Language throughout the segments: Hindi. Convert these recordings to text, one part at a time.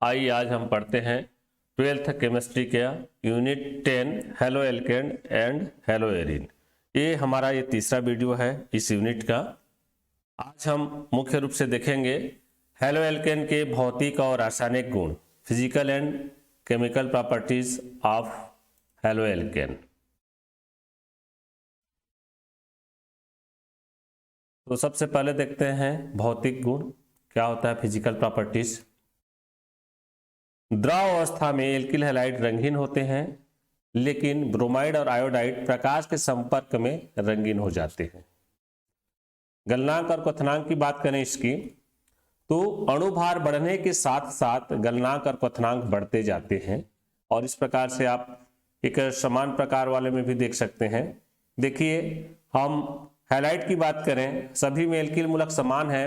आइए आज हम पढ़ते हैं 12th केमिस्ट्री का unit 10 halo alkane and hello Erin. ये हमारा तीसरा वीडियो है इस यूनिट का। आज हम मुख्य रूप से देखेंगे हेलो एल्केन के भौतिक और रासायनिक गुण, physical and chemical properties of halo alkane. तो सबसे पहले देखते हैं भौतिक गुण क्या होता है, फिजिकल प्रॉपर्टीज। द्रव अवस्था में एल्किल हैलाइड रंगीन होते हैं, लेकिन ब्रोमाइड और आयोडाइड प्रकाश के संपर्क में रंगीन हो जाते हैं। गलनांक और क्वथनांक की बात करें इसकी, तो अणुभार बढ़ने के साथ साथ गलनांक और क्वथनांक बढ़ते जाते हैं, और इस प्रकार से आप एक समान प्रकार वाले में भी देख सकते हैं। देखिए, हम हैलाइड की बात करें, सभी में एल्किल मूलक समान है,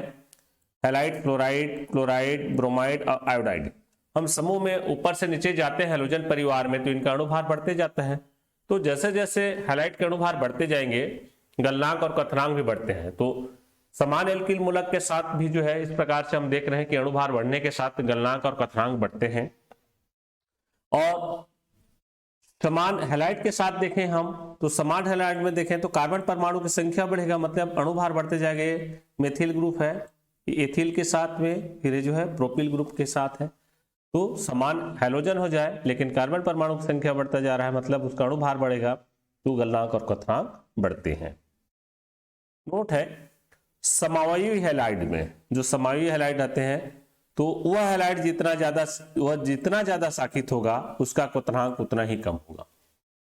हैलाइड, फ्लोराइड, क्लोराइड, ब्रोमाइड और आयोडाइड। हम समूह में ऊपर से नीचे जाते हैं हैलोजन परिवार में, तो इनका अणुभार बढ़ते जाता है। तो जैसे जैसे हैलाइड के अणुभार बढ़ते जाएंगे, गलनांक और क्वथनांक भी बढ़ते हैं। तो समान एल्किल मूलक के साथ भी जो है इस प्रकार से हम देख रहे हैं कि अणुभार बढ़ने के साथ गलनांक और क्वथनांक बढ़ते हैं। और समान हैलाइड के साथ देखें हम, तो समान हैलाइड में देखें तो कार्बन परमाणु की संख्या बढ़ेगा, मतलब अणुभार बढ़ते जाएंगे। मेथिल ग्रुप है, एथिल के साथ में, फिर जो है प्रोपिल ग्रुप के साथ है। तो समान हैलोजन हो जाए, लेकिन कार्बन परमाणु की संख्या बढ़ता जा रहा है, मतलब उसका अणुभार बढ़ेगा, तो गलनांक और क्वथनांक बढ़ते हैं। नोट है, समावयवी हैलाइड में, जो समावयवी हैलाइड आते हैं, तो वह हैलाइड जितना ज्यादा शाखित होगा उसका क्वथनांक उतना ही कम होगा।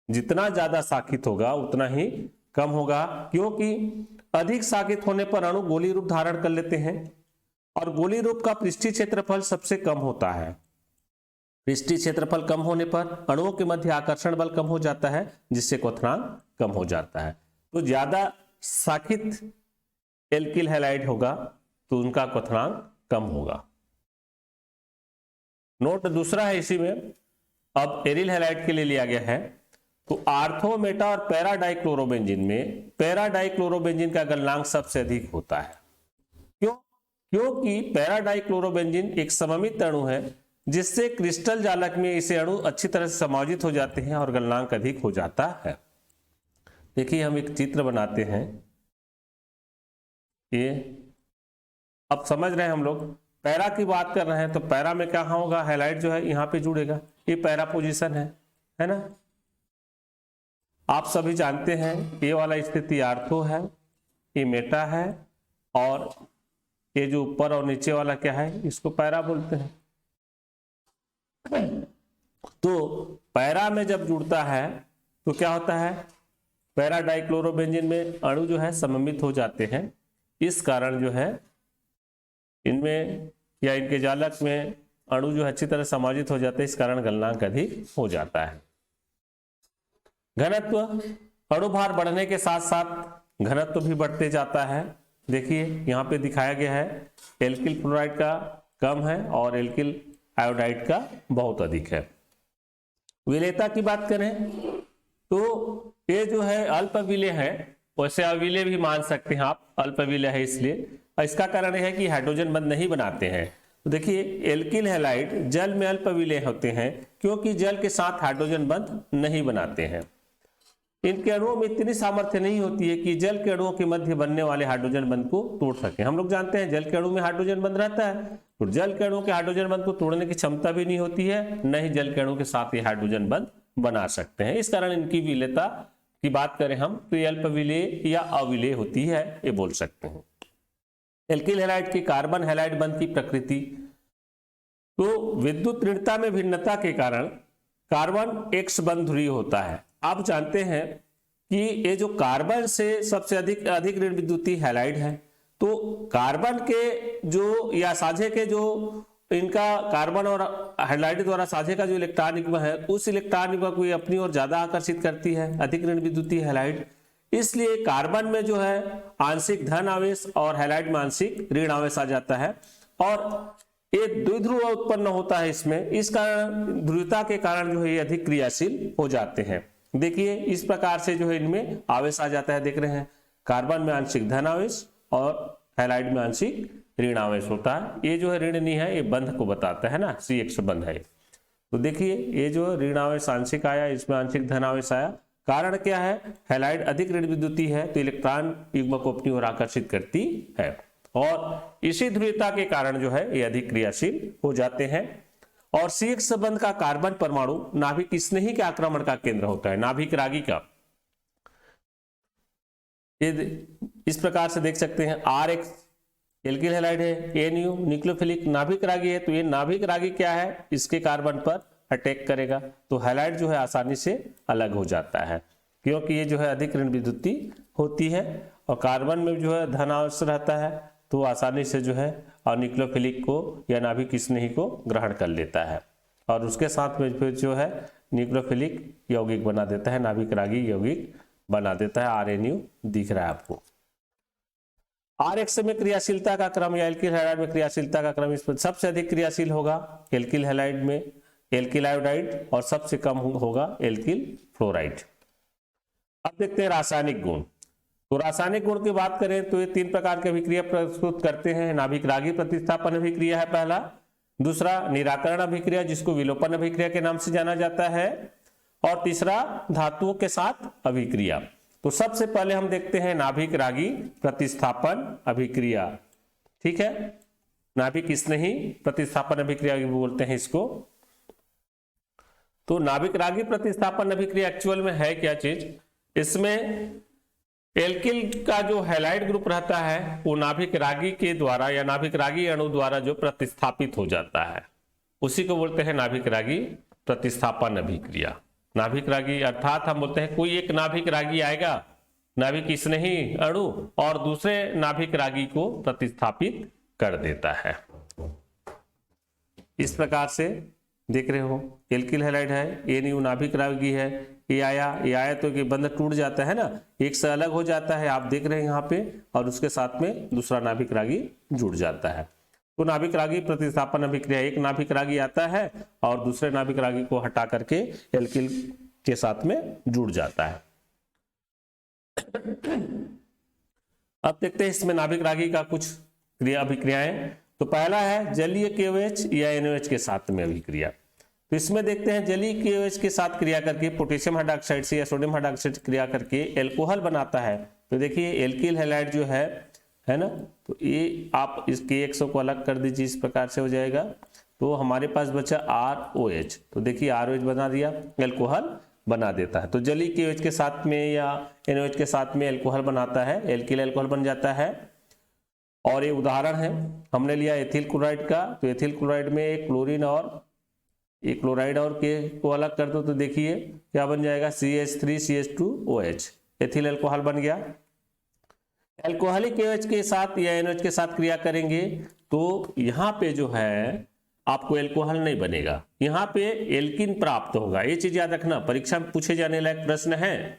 जितना ज्यादा शाखित होगा उतना ही कम होगा, क्योंकि अधिक शाखित होने पर अणु गोलीय रूप धारण कर लेते हैं, और गोलीय रूप का पृष्ठीय क्षेत्रफल सबसे कम होता है। पृष्ठीय क्षेत्रफल कम होने पर अणुओं के मध्य आकर्षण बल कम हो जाता है, जिससे क्वथनांक कम हो जाता है। तो ज्यादा शाखित एल्किल हैलाइड होगा तो उनका क्वथनांक कम होगा। नोट दूसरा है इसी में, अब एरिल हैलाइड के लिए लिया गया है। तो आर्थो, मेटा और पैरा डाइक्लोरोबेंजीन में पैरा डाइक्लोरोबेंजीन का गलनांक सबसे अधिक होता है। क्यों? क्योंकि पैरा डाइक्लोरोबेंजीन एक सममित अणु है, जिससे क्रिस्टल जालक में इसे अणु अच्छी तरह से समायोजित हो जाते हैं और गलनांक अधिक हो जाता है। देखिए, हम एक चित्र बनाते हैं, ये अब समझ रहे हैं हम लोग। पैरा की बात कर रहे हैं, तो पैरा में क्या होगा, हैलाइड जो है यहाँ पे जुड़ेगा, ये पैरा पोजीशन है ना। आप सभी जानते हैं ये वाला स्थिति आर्थो है, ये मेटा है, और ये जो ऊपर और नीचे वाला क्या है, इसको पैरा बोलते हैं। तो पैरा में जब जुड़ता है तो क्या होता है, पैरा डाइक्लोरोबेंजीन में अणु जो है सममित हो जाते हैं। इस कारण जो है इनमें या इनके जालक में अणु जो है अच्छी तरह समायोजित हो जाते हैं, इस कारण गलनांक अधिक हो जाता है। घनत्व, अणुभार बढ़ने के साथ साथ घनत्व भी बढ़ते जाता है। देखिए, यहाँ पे दिखाया गया है, एल्किल फ्लोराइड का कम है और एल्किल आयोडाइड का बहुत अधिक है। विलेयता की बात करें तो ये जो है अल्पविलेय है, वैसे अविलेय भी मान सकते हैं आप, अल्पविलेय है इसलिए। इसका कारण यह है कि हाइड्रोजन बंध नहीं बनाते हैं। तो देखिए, एल्किल हैलाइड जल में अल्पविलेय होते हैं, क्योंकि जल के साथ हाइड्रोजन बंध नहीं बनाते हैं। इनके अणुओं में इतनी सामर्थ्य नहीं होती है कि जल के अणुओं के मध्य बनने वाले हाइड्रोजन बंध को तोड़ सके। हम लोग जानते हैं जल के अणु में हाइड्रोजन बंध रहता है, तो जल के अणु के हाइड्रोजन बंध को तोड़ने की क्षमता भी नहीं होती है, न ही जल के अणु के साथ ये हाइड्रोजन बंध बना सकते हैं। इस कारण इनकी विलेयता की बात करें हम, तो ये अल्पविलेय या अविलेय होती है, ये बोल सकते हैं। एल्किल हैलाइड की कार्बन हैलाइड बंध की प्रकृति, तो विद्युत ऋणता में भिन्नता के कारण कार्बन एक्स बंध ध्रुवीय होता है। आप जानते हैं कि ये जो कार्बन से सबसे अधिक ऋण विद्युतीय हैलाइड है, तो कार्बन के जो या साझे के जो इनका कार्बन और हैलाइड द्वारा साझे का जो इलेक्ट्रॉन युग्म है, उस इलेक्ट्रॉन युग्म को अपनी ओर ज्यादा आकर्षित करती है अधिक ऋण विद्युतीय हैलाइड। इसलिए कार्बन में जो है आंशिक धन आवेश और हैलाइड में आंशिक ऋण आवेश आ जाता है, और ये द्विध्रुव उत्पन्न होता है इसमें। इस कारण ध्रुवता के कारण जो है ये अधिक क्रियाशील हो जाते हैं। देखिए, इस प्रकार से जो है इनमें आवेश आ जाता है, देख रहे हैं, कार्बन में आंशिक धन आवेश और हैलाइड में आंशिक ऋण आवेश होता है। ये जो है ऋण नहीं है, ये बंध को बताता है ना, CX बंध है। तो देखिए ये जो ऋण आवेश आंशिक आया, इसमें आंशिक धन आवेश आया। कारण क्या है, हैलाइड अधिक ऋण विद्युती है तो इलेक्ट्रॉन युग्म को अपनी ओर आकर्षित करती है, और इसी ध्रुवीयता के कारण जो है ये अधिक क्रियाशील हो जाते हैं। और CX बंध का कार्बन परमाणु नाभिक स्नेही के आक्रमण का केंद्र होता है, नाभिक रागी का। ये इस प्रकार से देख सकते हैं, RX एल्किल हैलाइड है, NU न्यूक्लियोफिलिक नाभिक रागी है, तो ये नाभिक रागी क्या है, इसके कार्बन पर अटैक करेगा तो हैलाइड जो है आसानी से अलग हो जाता है, क्योंकि ये जो है अधिक ऋण विद्युती होती है और कार्बन में जो है धन आवेश रहता है, तो आसानी से जो है और न्यूक्लियोफिलिक को या नाभिक स्नेही को ग्रहण कर लेता है, और उसके साथ में फिर जो है न्यूक्लियोफिलिक यौगिक बना देता है, नाभिक रागी यौगिक बना देता है। RNU दिख रहा है आपको। RX में क्रियाशीलता का क्रम या एल्किल हैलाइड में क्रियाशीलता का क्रम, इस पर सबसे अधिक क्रियाशील होगा एल्किल हैलाइड में एल्किल आयोडाइड, और सबसे कम होगा एल्किल फ्लोराइड। अब देखते हैं रासायनिक गुण। तो रासायनिक गुण की बात करें तो ये 3 प्रकार की अभिक्रिया प्रस्तुत करते हैं। नाभिक रागी प्रतिस्थापन अभिक्रिया है पहला, दूसरा निराकरण अभिक्रिया जिसको विलोपन अभिक्रिया के नाम से जाना जाता है, और तीसरा धातुओं के साथ अभिक्रिया। तो सबसे पहले हम देखते हैं नाभिक रागी प्रतिस्थापन अभिक्रिया। ठीक है, नाभिक स्नेही प्रतिस्थापन अभिक्रिया बोलते हैं इसको। तो नाभिक रागी प्रतिस्थापन अभिक्रिया एक्चुअल में है क्या चीज, इसमें एल्किल का जो हैलाइड ग्रुप रहता है वो नाभिक रागी के द्वारा या नाभिक रागी अणु द्वारा जो प्रतिस्थापित हो जाता है, उसी को बोलते हैं नाभिक रागी प्रतिस्थापन अभिक्रिया। नाभिक रागी अर्थात हम बोलते हैं कोई एक नाभिक रागी आएगा, नाभिक स्नेही अणु, और दूसरे नाभिक रागी को प्रतिस्थापित कर देता है। इस प्रकार से देख रहे हो, एल्किल हैलाइड है, NU नाभिक रागी है, ये आया तो कि बंध टूट जाता है ना, एक से अलग हो जाता है, आप देख रहे हैं यहाँ पे, और उसके साथ में दूसरा नाभिक रागी जुड़ जाता है। तो नाभिक रागी प्रतिस्थापन अभिक्रिया, एक नाभिक रागी आता है और दूसरे नाभिक रागी को हटा करके एल्किल के साथ में जुड़ जाता है। अब देखते हैं इसमें नाभिक रागी का कुछ अभिक्रियाएं। तो पहला है जलीय KOH या NOH के साथ में अभिक्रिया। तो इसमें देखते हैं जलीय KOH के साथ क्रिया करके पोटेशियम हाइड्रोक्साइड से या सोडियम हाइड्रोक्साइड से क्रिया करके एल्कोहल बनाता है। तो देखिए एल्किल हैलाइड जो है ना, तो ये आप इस KX को अलग कर दीजिए, इस प्रकार से हो जाएगा। तो हमारे पास बचा ROH, तो देखिए ROH बना दिया, एल्कोहल बना देता है। तो जलीय KOH के साथ में या NOH के साथ में एल्कोहल बनाता है, एल्किल एल्कोहल बन जाता है। और ये उदाहरण है, हमने लिया एथिल क्लोराइड का, तो एथिल क्लोराइड में एक क्लोरीन और एक क्लोराइड और के को अलग कर दो, तो देखिए क्या बन जाएगा, CH3CH2OH, एथिल एल्कोहल बन गया। एल्कोहलिक KOH के साथ या NOH के साथ क्रिया करेंगे तो यहाँ पे जो है आपको एल्कोहल नहीं बनेगा, यहाँ पे एल्किन प्राप्त होगा। ये चीज याद रखना, परीक्षा में पूछे जाने लायक प्रश्न है।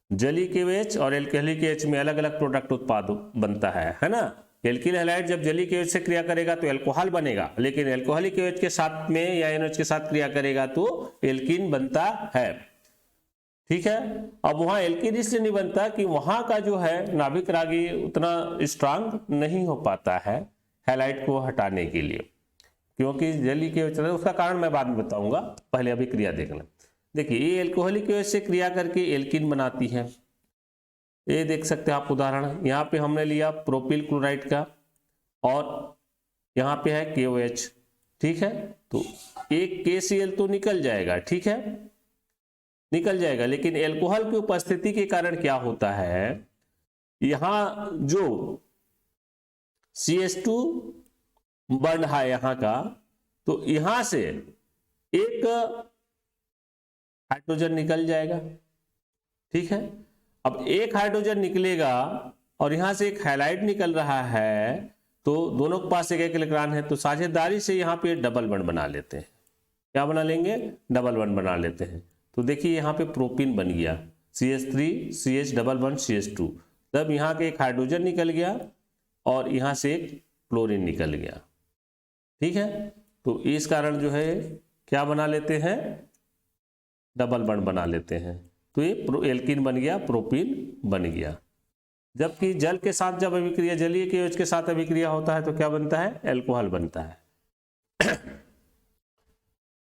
जलीय KOH और एल्कोहलिक KOH में अलग अलग प्रोडक्ट उत्पाद बनता है ना। एल्किल हैलाइड जब जलीय KOH से क्रिया करेगा तो एल्कोहल बनेगा, लेकिन एल्कोहलिक KOH के साथ में या NOH के साथ क्रिया करेगा तो एल्किन बनता है। ठीक है, अब वहां एल्किन इसलिए नहीं बनता कि वहां का जो है नाभिक रागी उतना स्ट्रांग नहीं हो पाता है हैलाइड को हटाने के लिए, क्योंकि जलीय KOH उसका कारण मैं बाद में बताऊंगा, पहले अभी क्रिया देखना। देखिए ये एल्कोहलिक KOH से क्रिया करके एल्किन बनाती है। ये देख सकते हैं आप उदाहरण, यहाँ पे हमने लिया प्रोपिल क्लोराइड का और यहाँ पे है KOH। ठीक है, तो एक KCl तो निकल जाएगा, ठीक है निकल जाएगा, लेकिन एल्कोहल की उपस्थिति के कारण क्या होता है, यहां जो CH2 बॉन्ड है यहाँ का, तो यहां से एक हाइड्रोजन निकल जाएगा। ठीक है, अब एक हाइड्रोजन निकलेगा और यहां से एक हैलाइड निकल रहा है, तो दोनों के पास एक एक इलेक्ट्रॉन है, तो साझेदारी से यहाँ पे डबल बॉन्ड बना लेते हैं। क्या बना लेंगे, डबल बॉन्ड बना लेते हैं। तो देखिए यहाँ पे प्रोपीन बन गया, CH3CH डबल बॉन्ड CH2, तब यहाँ के एक हाइड्रोजन निकल गया और यहाँ से एक क्लोरीन निकल गया। ठीक है, तो इस कारण जो है क्या बना लेते हैं, डबल बॉन्ड बना लेते हैं। तो ये एल्किन बन गया, प्रोपीन बन गया। जबकि जल के साथ जब अभिक्रिया, जलीय केओएच के साथ अभिक्रिया होता है तो क्या बनता है, एल्कोहल बनता है।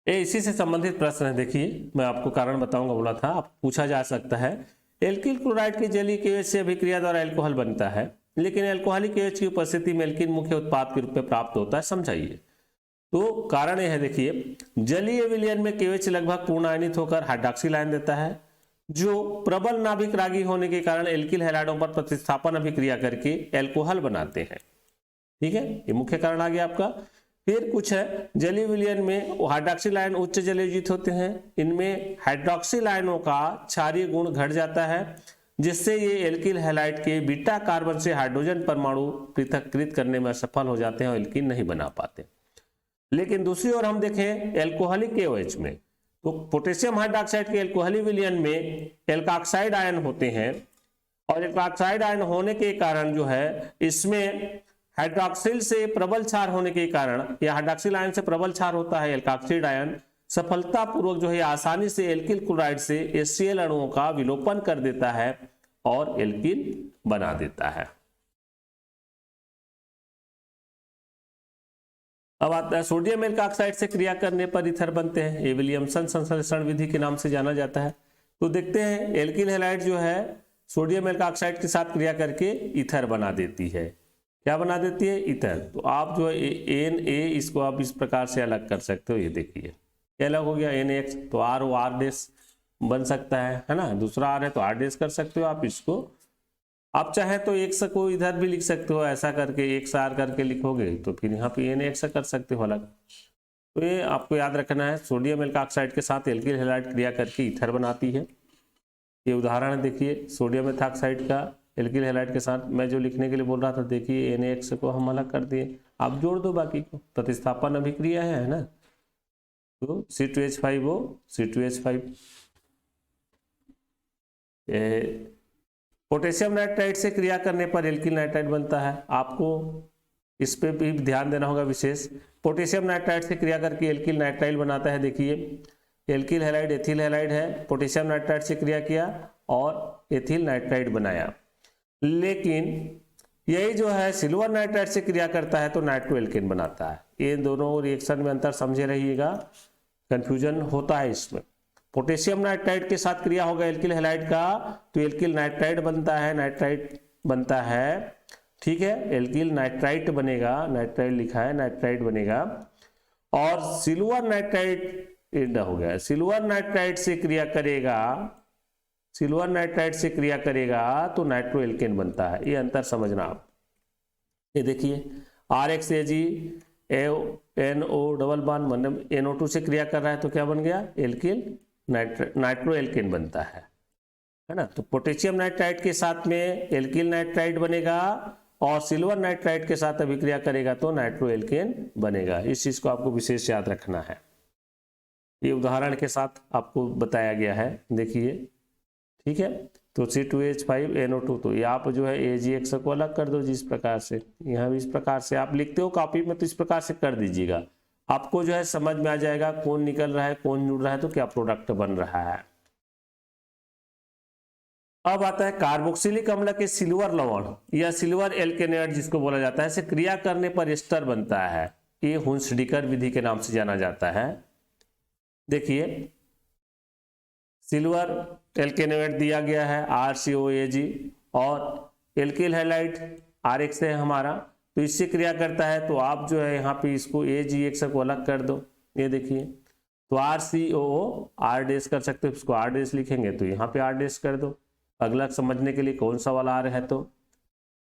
ये इसी से संबंधित प्रश्न है, देखिए मैं आपको कारण बताऊंगा, बोला था आप पूछा जा सकता है। एल्किल क्लोराइड के जलीय केओएच से अभिक्रिया द्वारा एल्कोहल बनता है, लेकिन एल्कोहलिक केओएच की उपस्थिति में एल्कीन मुख्य उत्पाद के रूप में प्राप्त होता है, समझाइए। तो कारण यह है, देखिए जलीय विलयन में केओएच लगभग पूर्ण आयनित होकर हाइड्रॉक्सिल आयन देता है, जो प्रबल नाभिक रागी होने के कारण एल्किल हैलाइडों पर प्रतिस्थापन अभिक्रिया करके एल्कोहल बनाते हैं। ठीक है, ये मुख्य कारण आ गया आपका। फिर कुछ है, जलीय विलयन में हाइड्रॉक्सिल आयन उच्च जलयोजित होते हैं, इनमें हाइड्रॉक्सिल आयनों का क्षारीय गुण घट जाता है, जिससे ये एल्किल हैलाइड के बीटा कार्बन से हाइड्रोजन परमाणु पृथक्कृत करने में असफल हो जाते हैं और एल्कीन नहीं बना पाते। लेकिन दूसरी ओर हम देखें एल्कोहलिक केओएच में, तो पोटेशियम हाइड्रॉक्साइड के एल्कोहलिक विलयन में एल्काक्साइड आयन होते हैं, और एल्काक्साइड आयन होने के कारण जो है इसमें हाइड्रॉक्सिल से प्रबल क्षार होने के कारण, या हाइड्रॉक्सिल आयन से प्रबल क्षार होता है एल्काक्साइड आयन, सफलतापूर्वक जो है आसानी से एल्किल क्लोराइड से HCl अणुओं का विलोपन कर देता है और एल्कीन बना देता है। अब आता है सोडियम एल्काक्साइड से क्रिया करने पर ईथर बनते हैं, ये विलियमसन संश्लेषण विधि के नाम से जाना जाता है। तो देखते हैं एल्किल हैलाइड जो है सोडियम एल्काक्साइड के साथ क्रिया करके ईथर बना देती है। क्या बना देती है, ईथर। तो आप जो है Na इसको आप इस प्रकार से अलग कर सकते हो, ये देखिए क्या अलग हो गया NaX, तो R वो R' बन सकता है ना, दूसरा R है तो R' कर सकते हो आप इसको। आप चाहे तो X को इधर भी लिख सकते हो, ऐसा करके XR करके लिखोगे तो फिर यहाँ पे NaX कर सकते हो अलग। तो ये आपको याद रखना है, सोडियम एल्काक्साइड के साथ एल्किल हैलाइड क्रिया करके ईथर बनाती है। ये उदाहरण है, देखिए सोडियम एल्काक्साइड का एल्किल हैलाइड के साथ मैं जो लिखने के लिए बोल रहा था, देखिए NaX को हम अलग कर दिए, आप जोड़ दो बाकी को, प्रतिस्थापन अभिक्रिया है ना। तो C2H5O C2H5। पोटेशियम नाइट्राइड से क्रिया करने पर एल्किल नाइट्राइड बनता है, आपको इस पे भी ध्यान देना होगा विशेष। पोटेशियम नाइट्राइड से क्रिया करके एल्किल नाइट्राइल बनाता है, देखिए एल्किल हैलाइड एथिल हैलाइड है, पोटेशियम नाइट्राइड से क्रिया किया और एथिल नाइट्राइड बनाया। लेकिन यही जो है सिल्वर नाइट्राइड से क्रिया करता है तो नाइट्रो एल्केन बनाता है। ये दोनों रिएक्शन में अंतर समझे रहिएगा, कंफ्यूजन होता है इसमें। पोटेशियम नाइट्राइड के साथ क्रिया होगा एल्किल हैलाइड का तो एल्किल नाइट्राइड बनता है, नाइट्राइड बनता है, ठीक है, एल्किल नाइट्राइट बनेगा, नाइट्राइड लिखा है, नाइट्राइड बनेगा। और सिल्वर नाइट्राइड हो गया, सिल्वर नाइट्राइड से क्रिया करेगा, सिल्वर नाइट्राइड से क्रिया करेगा तो नाइट्रो एल्केन बनता है। ये अंतर समझना आप। ये देखिए RXAG NO डबल बॉन्ड मतलब NO2 से क्रिया कर रहा है तो क्या बन गया, एल्किल नाइट्रो एल्केन बनता है ना। तो पोटेशियम नाइट्राइड के साथ में एल्किल नाइट्राइड बनेगा और सिल्वर नाइट्राइड के साथ अभिक्रिया करेगा तो नाइट्रो एल्केन बनेगा। इस चीज को आपको विशेष याद रखना है, ये उदाहरण के साथ आपको बताया गया है, देखिए ठीक है। तो C2H5NO2, तो ये आप जो है AgX को अलग कर दो जिस प्रकार से, यहाँ भी इस प्रकार से आप लिखते हो कॉपी में तो इस प्रकार से कर दीजिएगा, आपको जो है समझ में आ जाएगा कौन निकल रहा है कौन जुड़ रहा है तो क्या प्रोडक्ट बन रहा है। अब आता है कार्बोक्सिलिक अम्ल के सिल्वर लवण या सिल्वर एल्केनेट जिसको बोला जाता है, से क्रिया करने पर एस्टर बनता है। ये हुंसडीकर विधि के नाम से जाना जाता है। देखिए सिल्वर एल्केनेट दिया गया है RCOAG और एल्किल हैलाइड RX है हमारा, तो इससे क्रिया करता है तो आप जो है यहाँ पे इसको AgX को अलग कर दो। ये देखिए तो RCOO R' कर सकते हो, इसको R' लिखेंगे तो यहाँ पे R' कर दो, अगला समझने के लिए कौन सा वाला आ रहा है तो।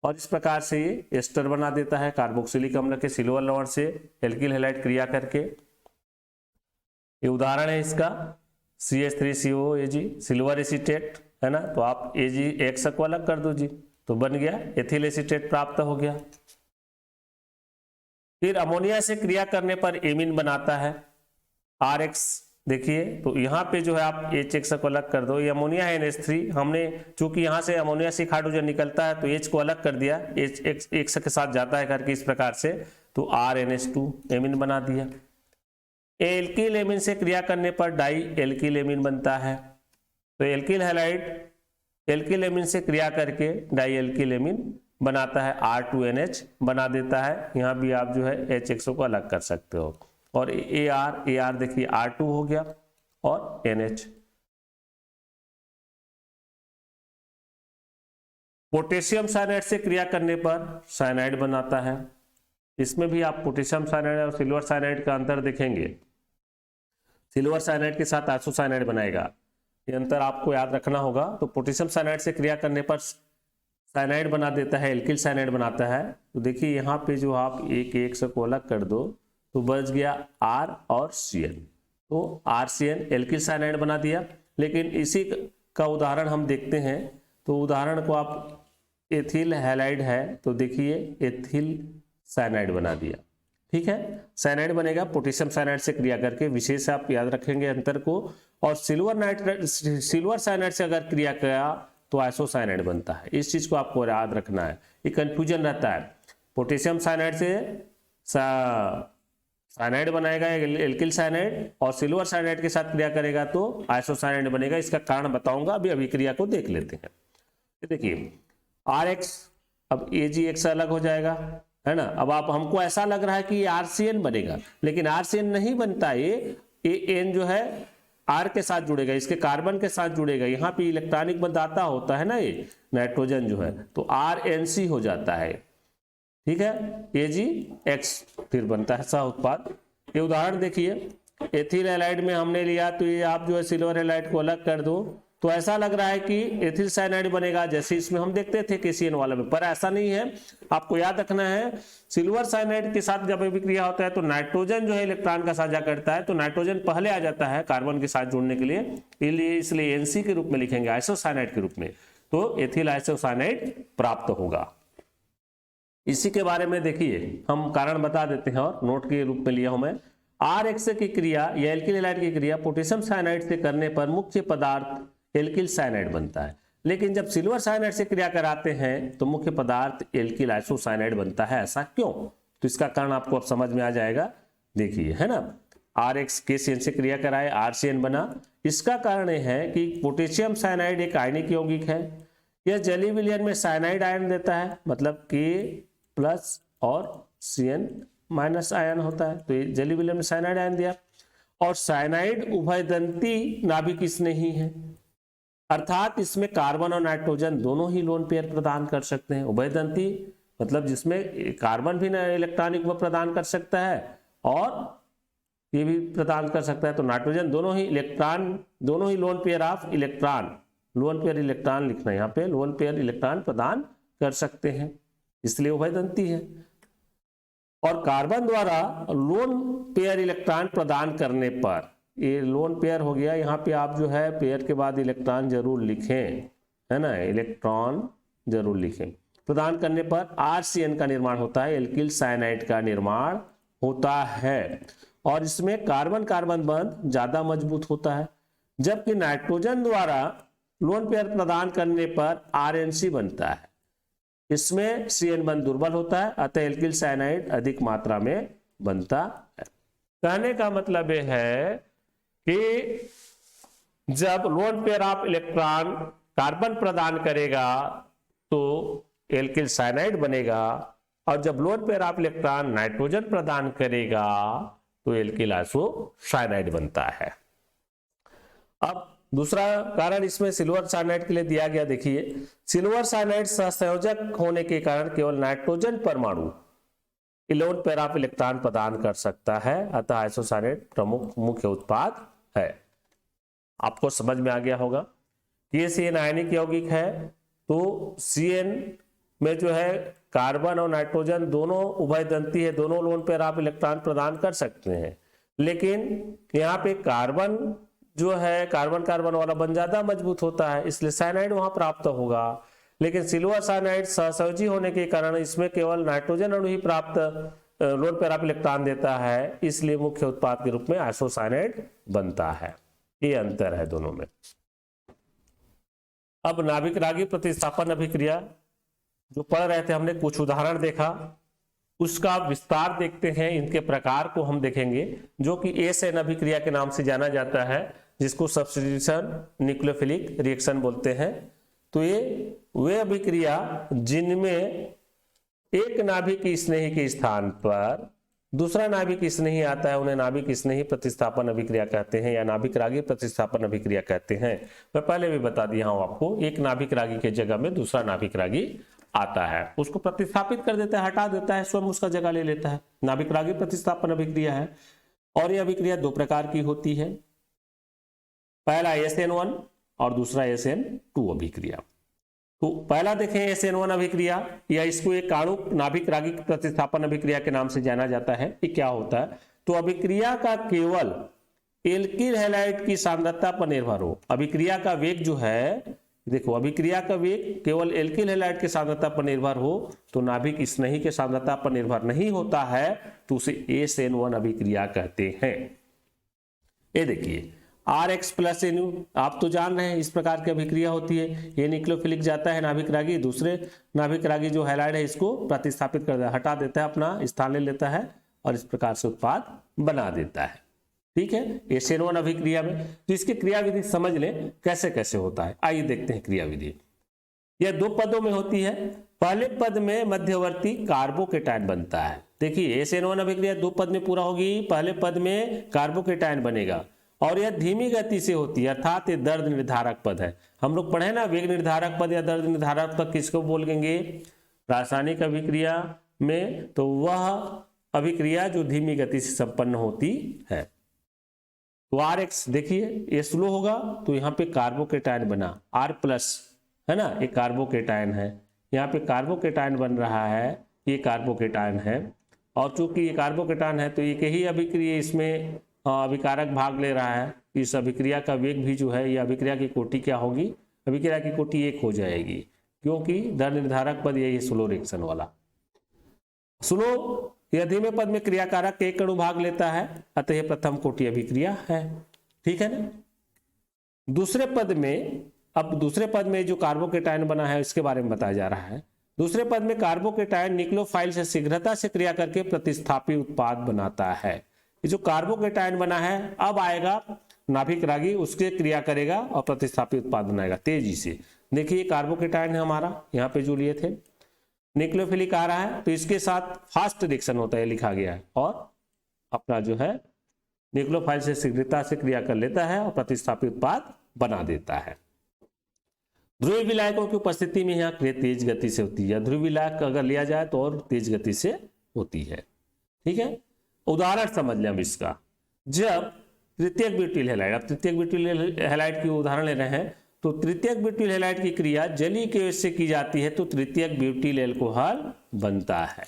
और इस प्रकार से ये एस्टर बना देता है कार्बोक्सिलिक अम्ल के सिल्वर लवण से एल्किल हैलाइड क्रिया करके। ये उदाहरण है इसका CH3COAG सिल्वर एसीटेट है ना, तो आप AgX को अलग कर दो जी तो बन गया एथिल एसीटेट प्राप्त हो गया। फिर अमोनिया से क्रिया करने पर एमीन बनाता है RX, देखिए तो यहाँ पे जो है आप HX को अलग कर दो, ये अमोनिया है NH3, हमने चूंकि यहाँ से अमोनिया से हाइड्रोजन निकलता है तो H को अलग कर दिया, X के साथ जाता है करके इस प्रकार से, तो RNH2 एमीन बना दिया। एल्किल एमीन से क्रिया करने पर डाई एल्किल एमीन बनता है। तो एल्किल हैलाइड एल्किल एमीन से क्रिया करके डाई एल्किल एमीन बनाता है, R2NH बना देता है। यहाँ भी आप जो है HXO को अलग कर सकते हो। और AR देखिए R2 हो गया और NH। पोटेशियम साइनाइड से क्रिया करने पर साइनाइड बनाता है। इसमें भी आप पोटेशियम साइनाइड और सिल्वर साइनाइड का अंतर देखेंगे। सिल्वर साइनाइड के साथ आइसोसाइनाइड बनाएगा, ये अंतर आपको याद रखना होगा। तो पोटेशियम साइनाइड से क्रिया करने पर साइनाइड बना देता है, एल्किल साइनाइड बनाता है। तो देखिए यहाँ पे जो आप एक से को अलग कर दो तो बच गया R और CN, तो RCN एल्किल साइनाइड बना दिया। लेकिन इसी का उदाहरण हम देखते हैं, तो उदाहरण को आप एथिल हैलाइड है तो देखिए एथिल साइनाइड बना दिया, ठीक है। साइनाइड बनेगा पोटेशियम साइनाइड से क्रिया करके, विशेष आप याद रखेंगे अंतर को। और सिल्वर साइनाइड से अगर क्रिया किया तो आइसोसाइनाइड बनता है। इस चीज को आपको याद रखना है, ये कंफ्यूजन रहता है। पोटेशियम साइनाइड से साइनाइड बनाएगा एल्किल साइनाइड, और सिल्वर साइनाइड के साथ क्रिया करेगा तो आइसोसाइनाइड बनेगा। इसका कारण बताऊंगा, अभी अभिक्रिया को देख लेते हैं। देखिए RX अब AgX अलग हो जाएगा, है ना। अब आप हमको ऐसा लग रहा है कि RCN बनेगा, लेकिन RCN नहीं बनता। ये N जो है R के साथ जुड़ेगा, इसके कार्बन के साथ जुड़ेगा। यहाँ पे इलेक्ट्रॉनिक बंधाता होता है ना, ये नाइट्रोजन जो है, तो RNC हो जाता है, ठीक है। AgX फिर बनता है सह उत्पाद। ये उदाहरण देखिए, एथिल हैलाइड में हमने लिया, तो ये आप जो है सिल्वर हैलाइड को अलग कर दो तो ऐसा लग रहा है कि एथिल साइनाइड बनेगा, जैसे इसमें हम देखते थे KCN वाला में, पर ऐसा नहीं है। आपको याद रखना है, सिल्वर साइनाइड के साथ जब अभिक्रिया होता है तो नाइट्रोजन जो है इलेक्ट्रॉन का साझा करता है, तो नाइट्रोजन पहले आ जाता है कार्बन के साथ जुड़ने के लिए, इसलिए NC के रूप में लिखेंगे, आइसोसाइनाइड के रूप में, तो एथिल आइसोसाइनाइड प्राप्त होगा। इसी के बारे में देखिए हम कारण बता देते हैं और नोट के रूप में लिया हूं मैं। RX की क्रिया या एल्किल हैलाइड की क्रिया पोटेशियम साइनाइड से करने पर मुख्य पदार्थ एल्किल साइनाइड बनता है, लेकिन जब सिल्वर साइनाइड से क्रिया कराते हैं तो मुख्य पदार्थ एल्किल आइसोसाइनाइड बनता है। ऐसा क्यों? तो इसका कारण आपको अब समझ में आ जाएगा। देखिए, है ना, RX KCN से क्रिया कराए, RCN बना। इसका कारण यह है कि पोटेशियम साइनाइड एक आयनिक यौगिक है। यह जलीय विलयन में साइनाइड आयन देता है, मतलब K+ और CN- आयन होता है, तो ये जलीय विलयन में साइनाइड आयन दिया। और साइनाइड उभयदंती नाभिक इसमें ही है, अर्थात इसमें कार्बन और नाइट्रोजन दोनों ही लोन पेयर प्रदान कर सकते हैं। उभयदंती मतलब जिसमें कार्बन भी इलेक्ट्रॉनिक वो प्रदान कर सकता है और ये भी प्रदान कर सकता है, तो नाइट्रोजन दोनों ही इलेक्ट्रॉन, दोनों ही lone pair of electron, lone pair electron लिखना है यहाँ पे, लोन पेयर इलेक्ट्रॉन प्रदान कर सकते हैं, इसलिए उभयदंती है। और कार्बन द्वारा लोन पेयर इलेक्ट्रॉन प्रदान करने पर, ये लोन पेयर हो गया, यहाँ पे आप जो है पेयर के बाद इलेक्ट्रॉन जरूर लिखें, है ना, इलेक्ट्रॉन जरूर लिखें। प्रदान करने पर RCN का निर्माण होता है, एल्किल साइनाइड का निर्माण होता है, और इसमें कार्बन कार्बन बंध ज्यादा मजबूत होता है। जबकि नाइट्रोजन द्वारा लोन पेयर प्रदान करने पर RNC बनता है, इसमें CN बंध दुर्बल होता है, अतः एल्किल साइनाइड अधिक मात्रा में बनता है। कहने का मतलब यह है कि जब loan pair of electron carbon प्रदान करेगा तो एल्किल साइनाइड बनेगा, और जब loan pair of electron nitrogen प्रदान करेगा तो एल्किल आइसोसाइनाइड बनता है। अब दूसरा कारण इसमें सिल्वर साइनाइड के लिए दिया गया, देखिए सिल्वर साइनाइड सहसंयोजक होने के कारण केवल नाइट्रोजन परमाणु लोन पेयर ऑफ इलेक्ट्रॉन प्रदान कर सकता है, अतः आइसोसाइनाइड प्रमुख मुख्य उत्पाद है। आपको समझ में आ गया होगा कि CN आयनिक यौगिक है, तो CN में जो है कार्बन और नाइट्रोजन दोनों उभयदंती है, दोनों लोन पेयर ऑफ इलेक्ट्रॉन प्रदान कर सकते हैं, लेकिन यहाँ पे कार्बन जो है कार्बन कार्बन वाला बंध ज्यादा मजबूत होता है, इसलिए साइनाइड वहां प्राप्त होगा। लेकिन सिल्वर साइनाइड सहसंयोजी होने के कारण इसमें केवल नाइट्रोजन अणु ही प्राप्त लोन पेयर ऑफ इलेक्ट्रॉन देता है, इसलिए मुख्य उत्पाद के रूप में आइसोसाइनाइड बनता है। ये अंतर है दोनों में। अब नाभिक रागी प्रतिस्थापन अभिक्रिया जो पढ़ रहे थे, हमने कुछ उदाहरण देखा, उसका विस्तार देखते हैं। इनके प्रकार को हम देखेंगे, जो कि ASN अभिक्रिया के नाम से जाना जाता है, जिसको सब्स्टिट्यूशन न्यूक्लियोफिलिक रिएक्शन बोलते हैं। तो ये वे अभिक्रिया जिनमें एक नाभिक स्नेही के स्थान पर दूसरा नाभिक स्नेही आता है उन्हें नाभिक स्नेही प्रतिस्थापन अभिक्रिया कहते हैं या नाभिक रागी प्रतिस्थापन अभिक्रिया कहते हैं। मैं पहले भी बता दिया हूं आपको, एक नाभिक रागी के जगह में दूसरा नाभिक रागी आता है, उसको प्रतिस्थापित कर देता है, हटा देता है, स्वयं उसका जगह ले लेता है, नाभिक रागी प्रतिस्थापन अभिक्रिया है। और यह अभिक्रिया दो प्रकार की होती है, पहला SN1 और दूसरा SN2 अभिक्रिया। तो पहला देखें SN1 अभिक्रिया, या इसको एक आणुक नाभिक रागी प्रतिस्थापन अभिक्रिया के नाम से जाना जाता है। ये क्या होता है? तो अभिक्रिया का केवल एल्किल हैलाइड की सांद्रता पर निर्भर हो, अभिक्रिया का वेग जो है, देखो अभिक्रिया का वेग केवल एल्किल हैलाइड की सांद्रता पर निर्भर हो, तो नाभिक स्नेही के सांद्रता पर निर्भर नहीं होता है, तो उसे SN1 अभिक्रिया कहते हैं। ये देखिए RX प्लस NU, आप तो जान रहे हैं इस प्रकार की अभिक्रिया होती है। ये न्यूक्लियोफिलिक जाता है नाभिक रागी, दूसरे नाभिक रागी जो हैलाइड है इसको प्रतिस्थापित कर देता है, हटा देता है, अपना स्थान ले लेता है और इस प्रकार से उत्पाद बना देता है। ठीक है, SN1 अभिक्रिया में। तो इसकी क्रियाविधि समझ लें कैसे कैसे होता है। आइए देखते हैं क्रियाविधि। यह दो पदों में होती है। पहले पद में मध्यवर्ती कार्बोकेटायन बनता है। देखिए SN1 अभिक्रिया दो पद में पूरा होगी, पहले पद में कार्बोकेटायन बनेगा और यह धीमी गति से होती है, अर्थात ये दर्द निर्धारक पद है। हम लोग पढ़े ना, वेग निर्धारक पद या दर्द निर्धारक पद किसको बोलेंगे रासायनिक अभिक्रिया में? तो वह अभिक्रिया जो धीमी गति से संपन्न होती है। तो RX देखिए ये स्लो होगा, तो यहाँ पे कार्बोकेटायन बना R प्लस, है ना, ये कार्बोकेटायन है, यहाँ पे कार्बोकेटायन बन रहा है, ये कार्बोकेटायन है। और चूंकि ये कार्बोकेटायन है तो एक ही अभिक्रिया इसमें अभिकारक भाग ले रहा है, इस अभिक्रिया का वेग भी जो है, ये अभिक्रिया की कोटि क्या होगी, अभिक्रिया की कोटि 1 हो जाएगी, क्योंकि दर निर्धारक पद यही स्लो रिएक्शन वाला। स्लो यह धीमे पद में क्रियाकारक एक अणु भाग लेता है, अतः यह प्रथम कोटि अभिक्रिया है। ठीक है ना। दूसरे पद में, अब दूसरे पद में जो कार्बोकेटायन बना है इसके बारे में बताया जा रहा है। दूसरे पद में कार्बोकेटायन न्यूक्लियोफाइल से शीघ्रता से क्रिया करके प्रतिस्थापी उत्पाद बनाता है। ये जो कार्बोकेटायन बना है अब आएगा नाभिक रागी, उसके क्रिया करेगा और प्रतिस्थापी उत्पाद बनाएगा तेजी से। देखिए कार्बोकेटायन है हमारा, यहाँ पे जो लिए थे, न्यूक्लियोफिलिक आ रहा है तो इसके साथ फास्ट रिएक्शन होता है, लिखा गया है, और अपना जो है न्यूक्लियोफाइल से शीघ्रता से क्रिया कर लेता है और प्रतिस्थापी उत्पाद बना देता है। ध्रुवीय विलायकों की उपस्थिति में यहाँ क्रिया तेज गति से होती है। ध्रुवीय विलायक अगर लिया जाए तो और तेज गति से होती है। ठीक है, उदाहरण समझ लें हम इसका। जब तृतीयक ब्यूटिल हैलाइड, अब तृतीयक ब्यूटिल हैलाइड की उदाहरण ले रहे हैं, तो तृतीयक ब्यूटिल हैलाइड की क्रिया जलीय केवच से की जाती है तो तृतीयक ब्यूटिल एल्कोहल बनता है।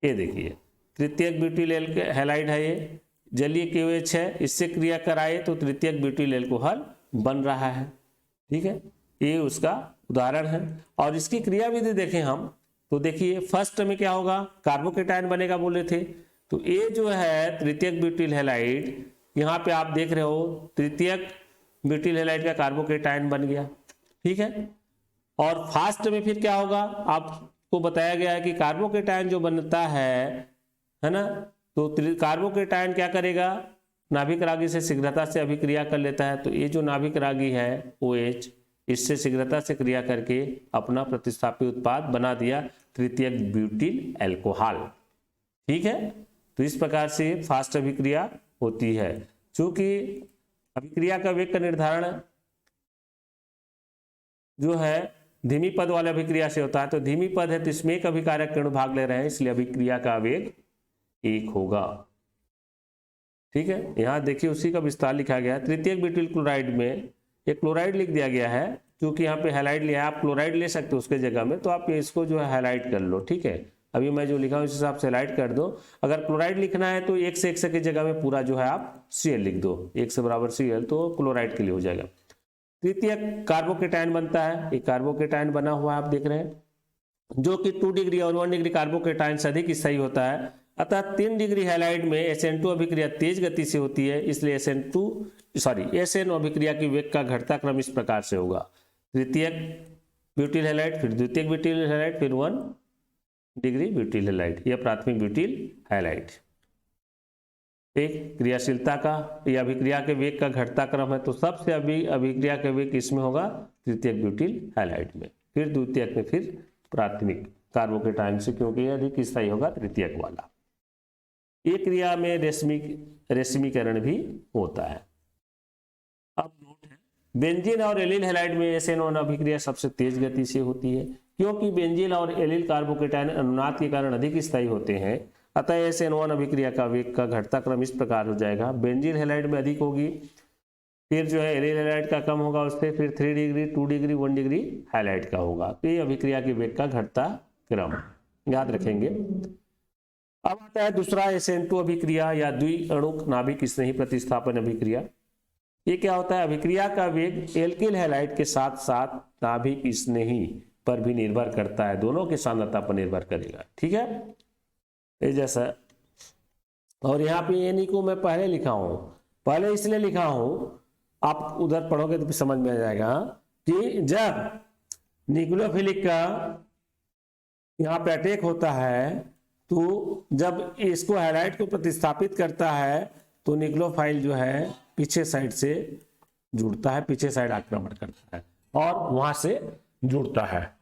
ये देखिए तृतीयक ब्यूटिल हैलाइड है, ये जलीय केवच है, इससे क्रिया कराए तो तृतीयक ब्यूटिल एल्कोहल बन रहा है। ठीक है, ये उसका उदाहरण है। और इसकी क्रियाविधि देखें हम तो देखिए फर्स्ट में क्या होगा, कार्बोकेटायन बनेगा बोले थे, तो ये जो है तृतीयक ब्यूटिल हैलाइड, यहाँ पे आप देख रहे हो तृतीयक ब्यूटिल हैलाइड का कार्बोकेटायन बन गया। ठीक है, और फास्ट में फिर क्या होगा, आपको बताया गया है कि कार्बोकेटायन जो बनता है ना, तो कार्बोकेटायन क्या करेगा, नाभिक रागी से शीघ्रता से अभिक्रिया कर लेता है। तो ये जो नाभिक रागी है OH, इससे शीघ्रता से क्रिया करके अपना प्रतिस्थापी उत्पाद बना दिया तृतीयक ब्यूटिल एल्कोहल। ठीक है, तो इस प्रकार से फास्ट अभिक्रिया होती है। चूंकि अभिक्रिया का वेग का निर्धारण जो है धीमी पद वाले अभिक्रिया से होता है, तो धीमी पद है तो इसमें एक अभिकारक अणु भाग ले रहे हैं, इसलिए अभिक्रिया का वेग 1 होगा। ठीक है, यहाँ देखिए उसी का विस्तार लिखा गया है। तृतीयक ब्यूटिल क्लोराइड में एक क्लोराइड लिख दिया गया है, क्योंकि यहाँ पे हैलाइड लिया है, आप क्लोराइड ले सकते हो उसके जगह में, तो आप इसको जो है हाईलाइट कर लो। ठीक है, अभी मैं जो लिखा हूँ उस हिसाब से हाईलाइट कर दो। अगर क्लोराइड लिखना है तो 1 से 1 की जगह में पूरा जो है आप Cl लिख दो, 1 से बराबर Cl, तो क्लोराइड के लिए हो जाएगा। तृतीय कार्बोकेटायन बनता है, एक कार्बोकेटायन बना हुआ आप देख रहे हैं, जो कि 2 डिग्री और 1 डिग्री कार्बोकेटायन से अधिक सही होता है। अतः 3 डिग्री हैलाइड में SN2 अभिक्रिया तेज गति से होती है, इसलिए SN अभिक्रिया की वेग का घटता क्रम इस प्रकार से होगा, तृतीयक ब्यूटिल हैलाइड, फिर द्वितीयक ब्यूटिल हैलाइड, फिर 1 डिग्री ब्यूटिल हैलाइड, यह प्राथमिक ब्यूटिल हैलाइड। एक क्रियाशीलता का या अभिक्रिया के वेग का घटता क्रम है, तो सबसे अभिक्रिया का वेग किसमें होगा, तृतीयक ब्यूटिल हैलाइड में, फिर द्वितीयक में फिर प्राथमिक कार्बोकेटायन से, क्योंकि यह अधिक स्थायी होगा तृतीयक वाला। एक क्रिया में रेशमीकरण भी होता है। अब नोट है, बेंजीन और एलिल हैलाइड में SN1 अभिक्रिया सबसे तेज गति से होती है, क्योंकि बेंजीन और एलिल कार्बोकेटायन अनुनाद के कारण अधिक स्थायी होते हैं, अतः SN1 अभिक्रिया का वेग का घटता क्रम इस प्रकार हो जाएगा, बेंजीन हैलाइड में अधिक होगी, फिर जो है एलिल हैलाइड का कम होगा उससे, फिर 3 डिग्री 2 डिग्री 1 डिग्री हैलाइड का होगा। तो ये अभिक्रिया के वेग का घटता क्रम याद रखेंगे। अब आता है दूसरा SN2 अभिक्रिया या द्विअणुक नाभिक स्नेही प्रतिस्थापन अभिक्रिया। ये क्या होता है, अभिक्रिया का वेग एल्किल हैलाइड के साथ साथ नाभिक स्नेही पर भी निर्भर करता है, दोनों की सांद्रता पर निर्भर करेगा। ठीक है, ये जैसा, और यहाँ पे NE को मैं पहले लिखा हूं, पहले इसलिए लिखा हूं, आप उधर पढ़ोगे तो समझ में आ जाएगा कि जब न्यूक्लियोफिलिक का यहाँ पे अटैक होता है तो जब इसको हैलाइड को प्रतिस्थापित करता है तो न्यूक्लियोफाइल जो है पीछे साइड से जुड़ता है, पीछे साइड आक्रमण करता है और वहां से जुड़ता है।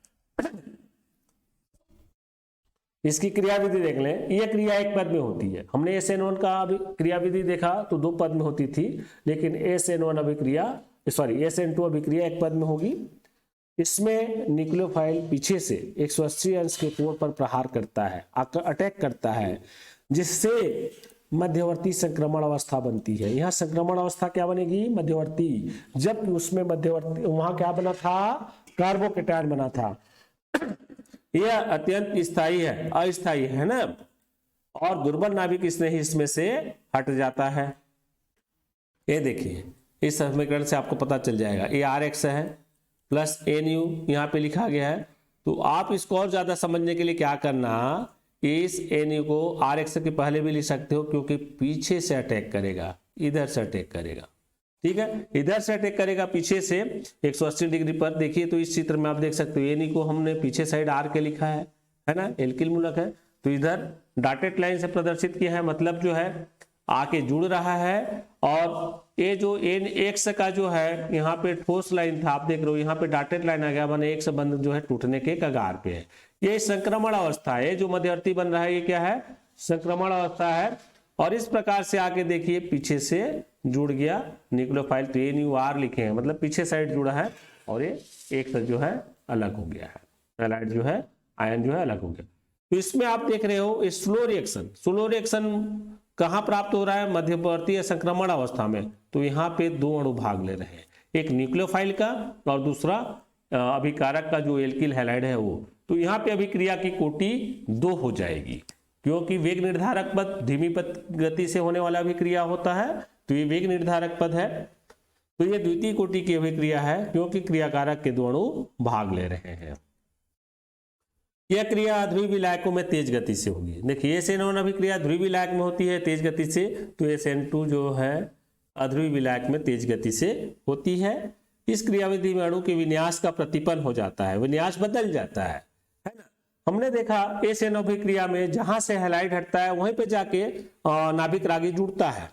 इसकी क्रियाविधि देख लें, यह क्रिया एक पद में होती है। हमने SN1 का क्रियाविधि देखा तो 2 पद में होती थी, लेकिन SN2 अभिक्रिया एक पद में होगी। इसमें न्यूक्लियोफाइल पीछे से 180 अंश के कोण पर प्रहार करता है, अटैक करता है, जिससे मध्यवर्ती संक्रमण अवस्था बनती है। यहाँ संक्रमण अवस्था क्या बनेगी, मध्यवर्ती, जबकि उसमें मध्यवर्ती वहां क्या बना था, कार्बोकेटायन बना था। यह अत्यंत स्थायी है, अस्थायी है ना, और दुर्बल नाभिक स्नेही इसमें से हट जाता है। ये देखिए, इस समीकरण से आपको पता चल जाएगा, ये RX है प्लस NU यहाँ पे लिखा गया है। तो आप इसको और ज्यादा समझने के लिए क्या करना, इस NU को RX के पहले भी लिख सकते हो, क्योंकि पीछे से अटैक करेगा, इधर से अटैक करेगा। ठीक है, इधर से अटैक करेगा पीछे से 180 डिग्री पर। देखिए तो इस चित्र में आप देख सकते हो, NE को हमने पीछे साइड R के लिखा है ना, एल्किल मूलक है, तो इधर डॉटेड लाइन से प्रदर्शित किया है, मतलब जो है आके जुड़ रहा है। और ये जो NX का जो है यहाँ पे ठोस लाइन था, आप देख रहे हो यहाँ पे डॉटेड लाइन आ गया, माने X बंध जो है टूटने के कगार पे है। ये संक्रमण अवस्था है, जो मध्यवर्ती बन रहा है ये क्या है, संक्रमण अवस्था है। और इस प्रकार से आके देखिए पीछे से जुड़ गया न्यूक्लियोफाइल, तो NUR लिखे हैं, मतलब पीछे साइड जुड़ा है, और ये X जो है अलग हो गया है, हैलाइड जो है आयन जो है अलग हो गया। तो इसमें आप देख रहे हो स्लो रिएक्शन कहां प्राप्त हो रहा है, मध्यवर्ती संक्रमण अवस्था में। तो यहाँ पे 2 अणु भाग ले रहे हैं, एक न्यूक्लियोफाइल का और दूसरा अभिकारक का जो एल्किल हैलाइड है वो। तो यहाँ पे अभिक्रिया की कोटि 2 हो जाएगी, क्योंकि वेग निर्धारक पद धीमी गति से होने वाला अभिक्रिया होता है, तो ये वेग निर्धारक पद है। तो ये द्वितीय कोटि की अभिक्रिया है, क्योंकि क्रियाकारक के 2 अणु भाग ले रहे हैं। यह क्रिया ध्रुवीय विलायकों में तेज गति से होगी। देखिए SN1 अभिक्रिया ध्रुवीय विलायक में होती है तेज गति से, तो SN2 जो है अध्रुवीय विलायक में तेज गति से होती है। इस क्रियाविधि में अणु के विन्यास का प्रतिपन्न हो जाता है, विन्यास बदल जाता है ना। हमने देखा SN अभिक्रिया में जहां से हैलाइड हटता है वहीं पे जाके नाभिक रागी जुड़ता है,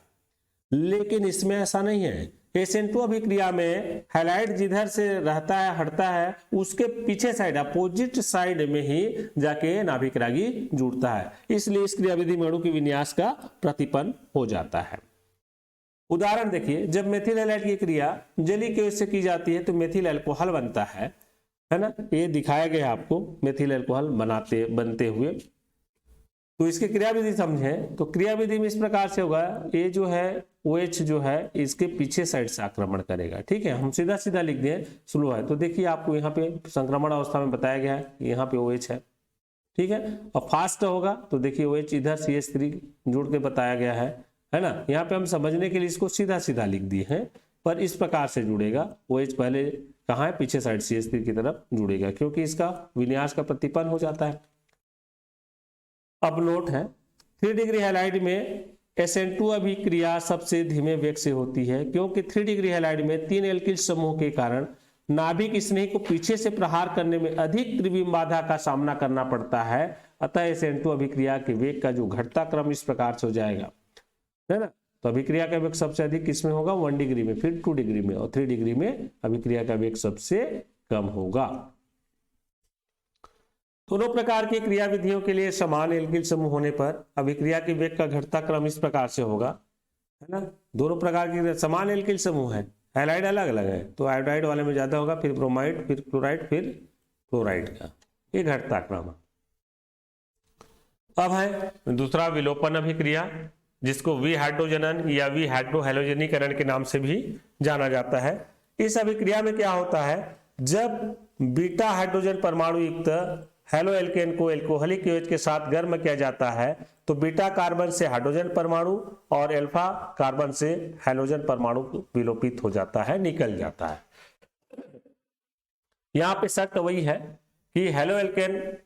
लेकिन इसमें ऐसा नहीं है। SN2 अभिक्रिया में हैलाइड जिधर से रहता है हटता है, उसके पीछे साइड अपोजिट साइड में ही जाके नाभिक रागी जुड़ता है, इसलिए इस क्रियाविधि में अणु के विन्यास का प्रतिपन्न हो जाता है। उदाहरण देखिए, जब मेथिल हैलाइड की क्रिया जलीय के से की जाती है तो मेथिल अल्कोहल बनता है ना, ये दिखाया गया आपको मेथिल अल्कोहल बनते हुए। तो इसकी क्रियाविधि समझें, तो क्रियाविधि में इस प्रकार से होगा, ये जो है OH जो है इसके पीछे साइड से आक्रमण करेगा। ठीक है, हम सीधा सीधा लिख दें, स्लो है। तो देखिए आपको यहाँ पे संक्रमण अवस्था में बताया गया है, यहाँ पे OH है। ठीक है, और फास्ट होगा तो देखिए OH इधर CH3 जोड़ के बताया गया है ना। यहाँ पे हम समझने के लिए इसको सीधा सीधा लिख दिए हैं, पर इस प्रकार से जुड़ेगा। OH पहले कहाँ है, पीछे साइड CH3 की तरफ जुड़ेगा, क्योंकि इसका विन्यास का प्रतिपन्न हो जाता है। अब नोट है, 3 डिग्री हैलाइड में SN2 अभिक्रिया सबसे धीमे वेग से होती है, क्योंकि 3 डिग्री हैलाइड में 3 एल्किल समूह के कारण नाभिक स्नेही को पीछे से प्रहार करने में अधिक त्रिविम बाधा का सामना करना पड़ता है। अतः SN2 अभिक्रिया के वेग का जो घटता क्रम इस प्रकार से हो जाएगा, है ना। तो अभिक्रिया का वेग सबसे अधिक किसमें होगा? 1 डिग्री में, फिर 2 डिग्री में और 3 डिग्री में अभिक्रिया का वेग सबसे कम होगा। दोनों प्रकार की क्रिया विधियों के लिए समान एल्किल समूह होने पर अभिक्रिया के वेग का घटता क्रम इस प्रकार से होगा, है ना। दोनों प्रकार की समान एल्किल समूह है, हैलाइड अलग अलग है, तो आयोडाइड वाले में ज्यादा होगा, फिर ब्रोमाइड, फिर क्लोराइड, फिर क्लोराइड का ये घटता क्रम। अब है दूसरा विलोपन अभिक्रिया, जिसको विहाइड्रोजनन या विहाइड्रोहैलोजनीकरण के नाम से भी जाना जाता है। इस अभिक्रिया में क्या होता है, जब बीटा हाइड्रोजन परमाणु युक्त हेलो एल्केन को एल्कोहलिक OH के साथ गर्म किया जाता है तो बीटा कार्बन से हाइड्रोजन परमाणु और अल्फा कार्बन से हैलोजन परमाणु विलोपित हो जाता है, निकल जाता है। यहां पे शर्त वही है कि हेलो एल्केन,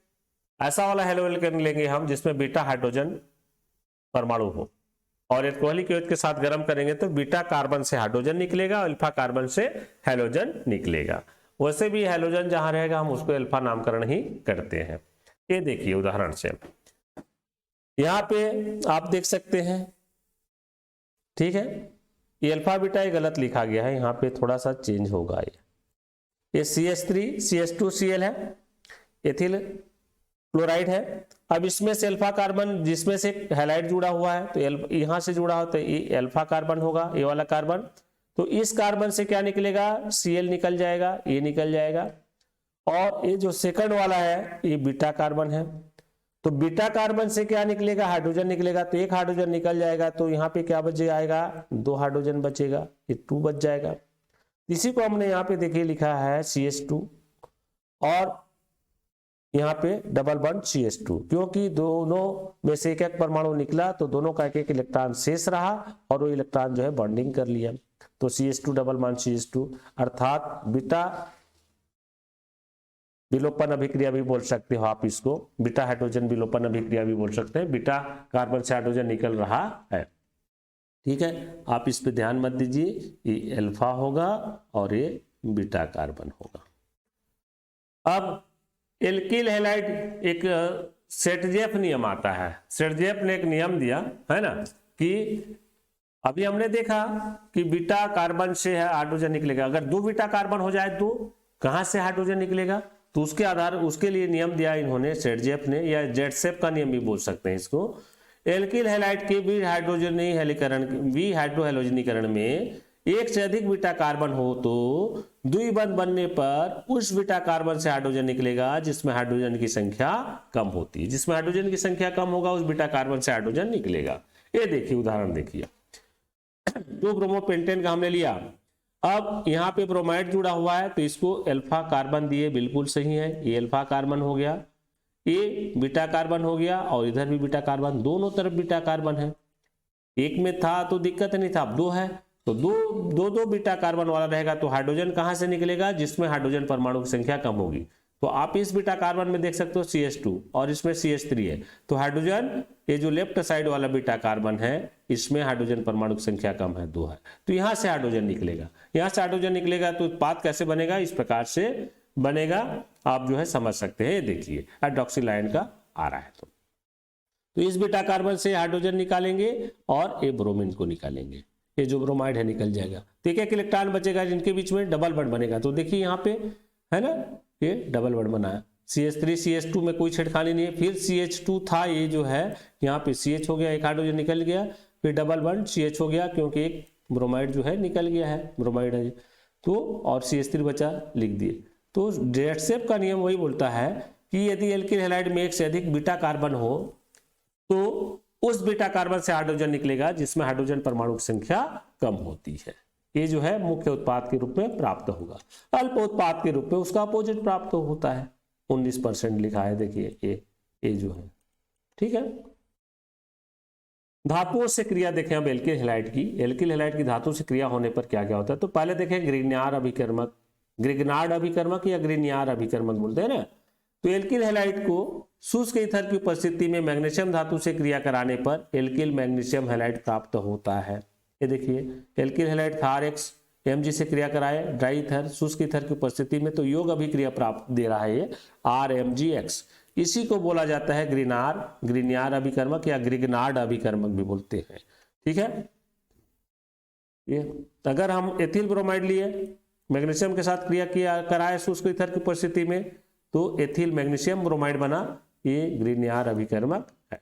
ऐसा वाला हेलो एल्केन लेंगे हम जिसमें बीटा हाइड्रोजन परमाणु हो और एल्कोहलिक OH के साथ गर्म करेंगे तो बीटा कार्बन से हाइड्रोजन निकलेगा, अल्फा कार्बन से हैलोजन निकलेगा। वैसे भी हैलोजन जहां रहेगा हम उसको अल्फा नामकरण ही करते हैं। ये देखिए उदाहरण से यहां पे आप देख सकते हैं, ठीक है, ये अल्फा बीटा ये गलत लिखा गया है, यहाँ पे थोड़ा सा चेंज होगा। ये CH3 CH2Cl है, एथिल क्लोराइड है। अब इसमें से अल्फा कार्बन जिसमें से हैलाइड जुड़ा हुआ है तो यहां से जुड़ा हो तो ये अल्फा कार्बन होगा, ये वाला कार्बन। तो इस कार्बन से क्या निकलेगा? Cl निकल जाएगा, ये निकल जाएगा। और ये जो सेकंड वाला है ये बीटा कार्बन है, तो बीटा कार्बन से क्या निकलेगा? हाइड्रोजन निकलेगा, तो एक हाइड्रोजन निकल जाएगा, तो यहाँ पे क्या बच जाएगा? 2 हाइड्रोजन बचेगा, ये 2 बच जाएगा। इसी को हमने यहाँ पे देखिए लिखा है CH2 और यहाँ पे डबल बॉन्ड CH2, क्योंकि दोनों में से एक परमाणु निकला तो दोनों का एक इलेक्ट्रॉन शेष रहा और वो इलेक्ट्रॉन जो है बॉन्डिंग कर लिया, तो CH2 डबल बॉन्ड CH2, अर्थात बीटा विलोपन अभिक्रिया भी बोल सकते हो आप इसको, बीटा हाइड्रोजन विलोपन अभिक्रिया भी बोल सकते हैं। बीटा कार्बन से हाइड्रोजन निकल रहा है, ठीक है। आप इस पे ध्यान मत दीजिए, ये अल्फा होगा और ये बीटा कार्बन होगा। अब एल्किल हैलाइड एक सेटजेफ नियम आता है, सेटजेफ ने एक नियम दिया है ना कि अभी हमने देखा कि बीटा कार्बन से हाइड्रोजन निकलेगा, अगर 2 बीटा कार्बन हो जाए तो कहां से हाइड्रोजन निकलेगा, तो उसके आधार उसके लिए नियम दिया इन्होंने सेटजेफ ने, या जेटसेफ का नियम भी बोल सकते हैं इसको। एल्किल हैलाइड के विहाइड्रोहैलोजनीकरण में एक से अधिक बीटा कार्बन हो तो द्विबंध बनने पर उस बीटा कार्बन से हाइड्रोजन निकलेगा जिसमें हाइड्रोजन की संख्या कम होती है, जिसमें हाइड्रोजन की संख्या कम होगा उस बीटा कार्बन से हाइड्रोजन निकलेगा। ये देखिए उदाहरण देखिए, 2 ब्रोमोपेंटेन का हमने लिया, अब यहाँ पे ब्रोमाइड जुड़ा हुआ है तो इसको अल्फा कार्बन दिए, बिल्कुल सही है, ये अल्फा कार्बन हो गया, ये बीटा कार्बन हो गया और इधर भी बीटा कार्बन, दोनों तरफ बीटा कार्बन है। एक में था तो दिक्कत नहीं था, अब 2 है तो दो बीटा कार्बन वाला रहेगा तो हाइड्रोजन कहां से निकलेगा? जिसमें हाइड्रोजन परमाणु की संख्या कम होगी। तो आप इस बीटा कार्बन में देख सकते हो CH2 और इसमें CH3 है, तो हाइड्रोजन ये जो लेफ्ट साइड वाला बीटा कार्बन है इसमें हाइड्रोजन परमाणु की संख्या कम है, 2 है, तो यहां से हाइड्रोजन निकलेगा। यहां से हाइड्रोजन निकलेगा तो उत्पाद कैसे बनेगा? इस प्रकार से बनेगा, आप जो है समझ सकते हैं। ये देखिए हाइड्रोक्सिल आयन का आ रहा है, तो इस बीटा कार्बन से हाइड्रोजन निकालेंगे और ये ब्रोमीन को निकालेंगे, ये जो ब्रोमाइड है निकल जाएगा, तो एक इलेक्ट्रॉन बचेगा जिनके बीच में डबल बॉन्ड बनेगा। तो देखिए यहाँ पे है ना, ये डबल बॉन्ड बना है, CH3 CH2 में कोई छेड़खानी नहीं है, फिर CH2 था, ये जो है यहाँ पे CH हो गया, एक हाइड्रोजन निकल गया, फिर डबल बॉन्ड CH हो गया क्योंकि एक ब्रोमाइड जो है निकल गया है, ब्रोमाइड है तो, और CH3 बचा, लिख दिए। तो जेटसेफ का नियम वही बोलता है कि यदि एल्किल हैलाइड में एक से अधिक बीटा कार्बन हो तो उस बीटा कार्बन से हाइड्रोजन निकलेगा जिसमें हाइड्रोजन परमाणु की संख्या कम होती है। ये जो है मुख्य उत्पाद के रूप में प्राप्त होगा। अल्प उत्पाद के रूप में उसका अपोजिट प्राप्त होता है, 19% लिखा है, देखिए ये जो है, ठीक है। धातुओं से क्रिया देखें अब एल्किल हैलाइड की, एल्किल हैलाइड की धातु से क्रिया होने पर क्या क्या होता है। तो पहले देखें ग्रिग्नार्ड अभिकर्मक, ग्रिग्नार्ड अभिकर्मक या ग्रिग्नार्ड अभिकर्मक बोलते हैं ना। तो एल्किल हैलाइड को शुष्क ईथर की उपस्थिति में मैग्नीशियम धातु से क्रिया कराने पर एल्किल मैग्नीशियम हैलाइड प्राप्त होता है। ये देखिए एल्किल हैलाइड RX Mg से क्रिया कराए ड्राई ईथर शुष्क ईथर की उपस्थिति में, तो योग अभिक्रिया प्राप्त दे रहा है ये RMgX। इसी को बोला जाता है ग्रिग्नार्ड अभिकर्मक या ग्रिग्नार्ड अभिकर्मक भी बोलते हैं, ठीक है। ये अगर हम एथिल ब्रोमाइड लिए, मैग्नीशियम के साथ क्रिया किया कराए शुष्क ईथर की उपस्थिति में, तो एथिल मैग्नीशियम ब्रोमाइड बना। ये ग्रिग्नार्ड अभिकर्मक है।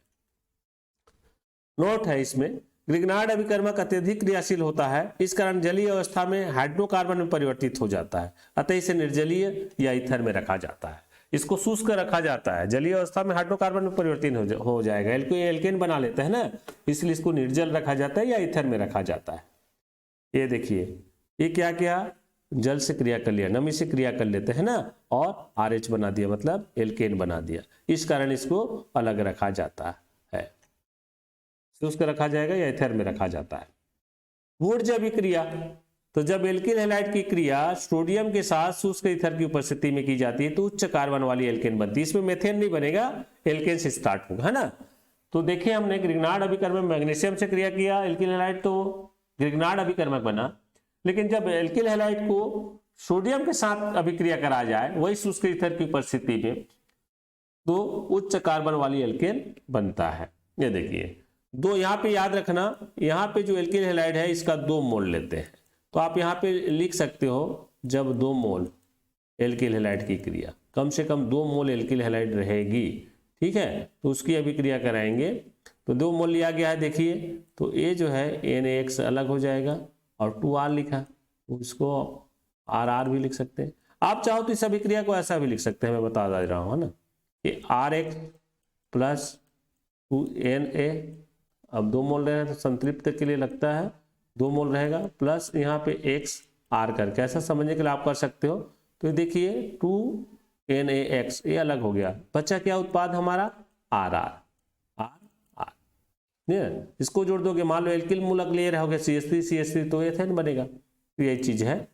नोट है इसमें, ग्रिग्नार्ड अभिकर्मक अत्यधिक क्रियाशील होता है, इस कारण जलीय अवस्था में हाइड्रोकार्बन में परिवर्तित हो जाता है, अतः इसे निर्जलीय या ईथर में रखा जाता है। इसको शुष्क रखा जाता है, जलीय अवस्था में हाइड्रोकार्बन में परिवर्तित हो जाएगा, एल्केन बना लेते हैं ना, इसलिए इसको निर्जल रखा जाता है या ईथर में रखा जाता है। ये देखिए, ये क्या किया, जल से क्रिया कर लिया, नमी से क्रिया कर लेते हैं ना, और RH बना दिया, मतलब एल्केन बना दिया, इस कारण इसको अलग रखा जाता है। शुष्क रखा जाएगा या ईथर में रखा जाता है। वुड्ज अभिक्रिया, तो जब एल्किल हैलाइड की क्रिया सोडियम के साथ शुष्क ईथर की उपस्थिति में की जाती है तो उच्च कार्बन वाली एल्केन बनती है। इसमें मेथेन नहीं बनेगा, एल्केन से स्टार्ट होगा, है ना। तो देखिए, हमने ग्रिग्नार्ड अभिकर्मक मैग्नीशियम से क्रिया किया एल्किल हैलाइड, तो ग्रिग्नार्ड अभिकर्मक बना। लेकिन जब एल्किल हैलाइड को सोडियम के साथ अभिक्रिया करा जाए वही शुष्क ईथर की उपस्थिति में, तो उच्च कार्बन वाली एल्केन बनता है। ये देखिए, दो यहाँ पे याद रखना, यहाँ पे जो एल्किल हैलाइड है इसका 2 मोल लेते हैं, तो आप यहाँ पे लिख सकते हो, जब 2 मोल एल्किल हैलाइड की क्रिया, कम से कम 2 मोल एल्किल हैलाइड रहेगी, ठीक है, तो उसकी अभिक्रिया कराएंगे। तो 2 मोल लिया गया है, देखिए, तो ये जो है NaX अलग हो जाएगा और 2R लिखा, तो इसको RR भी लिख सकते हैं। आप चाहो तो इस अभिक्रिया को ऐसा भी लिख सकते हैं, मैं बता दे रहा हूँ, है ना, कि RX प्लस 2Na, अब 2 मोल रहे हैं तो संतृप्त के लिए लगता है 2 मोल रहेगा, प्लस यहाँ पे XR करके, ऐसा समझने के लिए आप कर सकते हो। तो ये देखिए 2NaX ये अलग हो गया, बचा क्या उत्पाद हमारा, RR। इसको जोड़ दोगे, मान लो एल्किल मूलक ले रहोगे CH3 तो एथेन बनेगा, तो यही चीज है।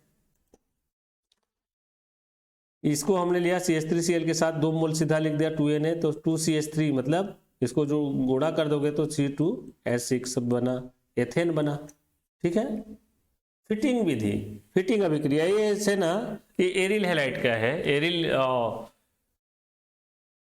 इसको हमने लिया CH3Cl के साथ 2 मोल सीधा लिख दिया 2Na, तो 2CH3 मतलब इसको जो गुणा कर दोगे तो C2H6 बना, एथेन बना, ठीक है। फिटिंग विधि, फिटिंग अभिक्रिया, ये से ना, ये एरिल हैलाइड का है, एरिल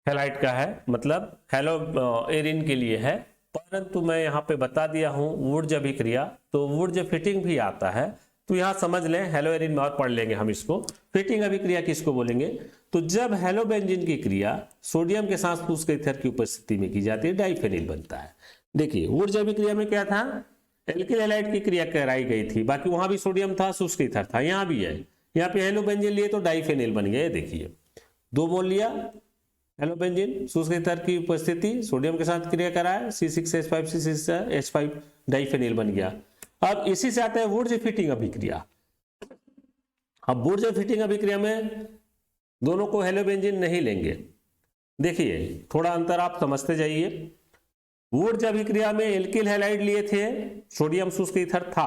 हैलाइड का है, मतलब हेलो एरिन के लिए है, परंतु मैं यहाँ पे बता दिया हूँ वुड्ज अभिक्रिया, तो वुड्ज फिटिंग भी आता है, तो यहाँ समझ लें, हेलो एरिन में और पढ़ लेंगे हम इसको। फिटिंग अभिक्रिया किसको बोलेंगे, तो जब हेलोबेंजीन की क्रिया सोडियम के साथ शुष्क ईथर की उपस्थिति में की जाती है, डाइफेनिल बनता है। देखिए, वुड्ज अभिक्रिया में क्या था, एल्किल हैलाइड की क्रिया कराई गई थी, बाकी वहां भी सोडियम था, शुष्क ईथर था, यहाँ भी है, यहाँ पे हेलोबेंजीन लिए तो डाइफेनिल बन गया। देखिए, 2 मोल लिया हेलोबेंजीन, शुष्क ईथर की उपस्थिति, सोडियम के साथ क्रिया कराया, C6H5 C6H5 डाइफेनिल बन गया। अब इसी से आता है वुड्ज फिटिंग अभिक्रिया। अब वुड्ज फिटिंग अभिक्रिया में दोनों को हेलोबेंजीन नहीं लेंगे। देखिए, थोड़ा अंतर आप समझते जाइए। वुड्ज अभिक्रिया में एल्किल हैलाइड लिए थे, सोडियम शुष्क ईथर था,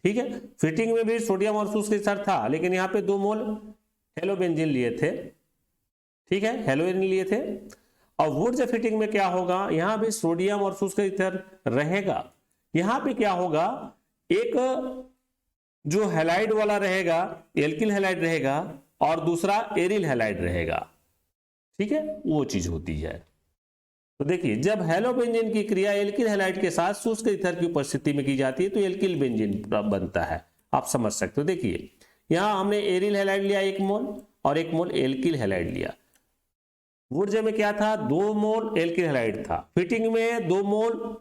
ठीक है, फिटिंग में भी सोडियम और शुष्क ईथर था, लेकिन यहाँ पे 2 मोल हेलोबेंजीन लिए थे, ठीक है, हेलोइन लिए थे। और वुड्ज फिटिंग में क्या होगा, यहाँ भी सोडियम और शुष्क ईथर रहेगा, यहाँ पे क्या होगा, एक जो हैलाइड वाला रहेगा एल्किल हैलाइड रहेगा और दूसरा एरिल हैलाइड रहेगा, ठीक है, वो चीज होती है। तो देखिए, जब हेलोबेंजीन की क्रिया एल्किल हैलाइड के साथ शुष्क ईथर की उपस्थिति में की जाती है तो एल्किल बेंजीन बनता है, आप समझ सकते हो। देखिए, यहां हमने एरिल हैलाइड लिया 1 मोल और 1 मोल एल्किल हैलाइड लिया। वुड्ज में क्या था, 2 मोल एल्किल हैलाइड था, फिटिंग में 2 मोल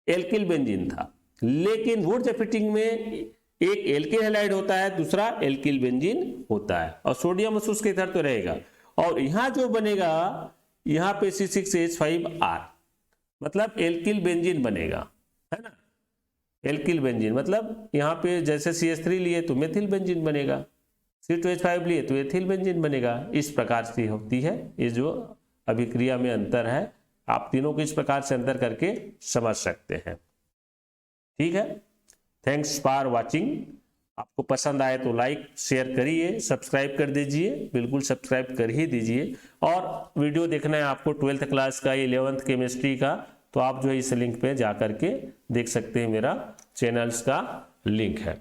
एल्किल बेंजीन था, लेकिन वुड्ज फिटिंग में एक एल्किल हैलाइड होता है, दूसरा एल्किल बेंजीन होता है, और सोडियम शुष्क ईथर तो रहेगा। और यहां जो बनेगा, यहाँ पे C6H5R मतलब एल्किल बेंजीन बनेगा, है ना, एल्किल बेंजीन मतलब यहाँ पे जैसे CH3 लिए तो मेथिल बेंजीन बनेगा, C2H5 लिए तो एथिल बेंजीन बनेगा। इस प्रकार से होती है ये जो अभिक्रिया में अंतर है, आप तीनों को इस प्रकार से अंतर करके समझ सकते हैं, ठीक है। Thanks for watching. आपको पसंद आए तो लाइक शेयर करिए, सब्सक्राइब कर दीजिए, बिल्कुल सब्सक्राइब कर ही दीजिए। और वीडियो देखना है आपको 12th क्लास का, 11th केमिस्ट्री का, तो आप जो है इस लिंक पे जा करके देख सकते हैं, मेरा चैनल्स का लिंक है।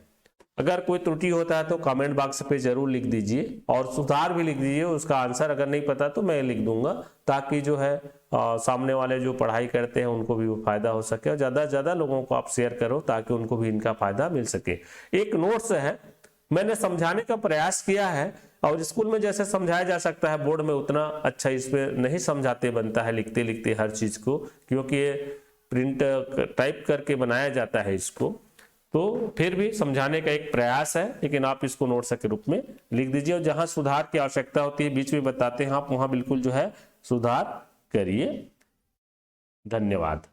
अगर कोई त्रुटि होता है तो कमेंट बॉक्स पे जरूर लिख दीजिए और सुधार भी लिख दीजिए, उसका आंसर अगर नहीं पता तो मैं लिख दूंगा, ताकि जो है सामने वाले जो पढ़ाई करते हैं उनको भी वो फायदा हो सके, और ज़्यादा से ज़्यादा लोगों को आप शेयर करो ताकि उनको भी इनका फायदा मिल सके। एक नोट्स है, मैंने समझाने का प्रयास किया है, और स्कूल में जैसे समझाया जा सकता है बोर्ड में उतना अच्छा इसमें नहीं समझाते बनता है लिखते लिखते हर चीज़ को, क्योंकि ये प्रिंट टाइप करके बनाया जाता है इसको, तो फिर भी समझाने का एक प्रयास है, लेकिन आप इसको नोट्स के रूप में लिख दीजिए, और जहां सुधार की आवश्यकता होती है बीच में बताते हैं आप, वहां बिल्कुल जो है सुधार करिए। धन्यवाद।